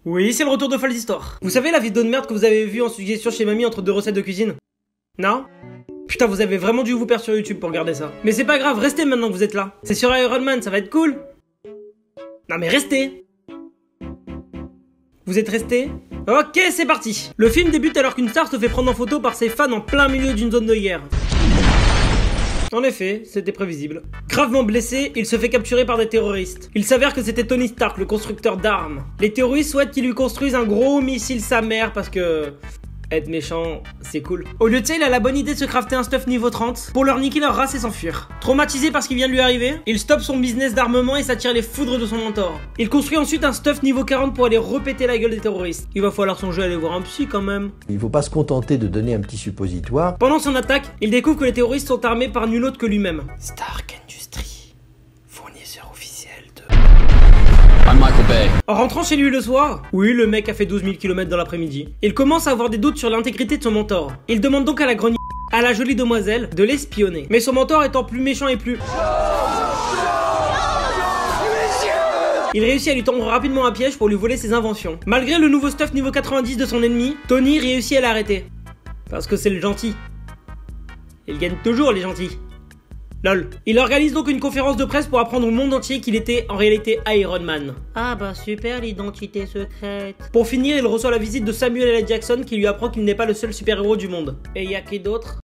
Oui, c'est le retour de Folles Histoires. Vous savez la vidéo de merde que vous avez vue en suggestion chez mamie entre deux recettes de cuisine? Non? Putain, vous avez vraiment dû vous perdre sur YouTube pour regarder ça. Mais c'est pas grave, restez maintenant que vous êtes là. C'est sur Iron Man, ça va être cool. Non mais restez. Vous êtes restés? Ok, c'est parti. Le film débute alors qu'une star se fait prendre en photo par ses fans en plein milieu d'une zone de guerre. En effet, c'était prévisible. Gravement blessé, il se fait capturer par des terroristes. Il s'avère que c'était Tony Stark, le constructeur d'armes. Les terroristes souhaitent qu'il lui construise un gros missile sa mère parce que... être méchant, c'est cool. Au lieu de ça, il a la bonne idée de se crafter un stuff niveau 30 pour leur niquer leur race et s'enfuir. Traumatisé par ce qui vient de lui arriver, il stoppe son business d'armement et s'attire les foudres de son mentor. Il construit ensuite un stuff niveau 40 pour aller repéter la gueule des terroristes. Il va falloir songer à aller voir un psy quand même. Il faut pas se contenter de donner un petit suppositoire. Pendant son attaque, il découvre que les terroristes sont armés par nul autre que lui-même. Stark Industries, fournisseur officiel de... Michael Bay. En rentrant chez lui le soir, oui, le mec a fait 12 000 km dans l'après-midi, il commence à avoir des doutes sur l'intégrité de son mentor. Il demande donc à la grogne... à la jolie demoiselle de l'espionner. Mais son mentor étant plus méchant et plus... il réussit à lui tendre rapidement un piège pour lui voler ses inventions. Malgré le nouveau stuff niveau 90 de son ennemi, Tony réussit à l'arrêter. Parce que c'est le gentil. Il gagne toujours les gentils. Lol. Il organise donc une conférence de presse pour apprendre au monde entier qu'il était en réalité Iron Man. Ah bah super l'identité secrète. Pour finir, il reçoit la visite de Samuel L. Jackson qui lui apprend qu'il n'est pas le seul super-héros du monde. Et y a qui d'autre?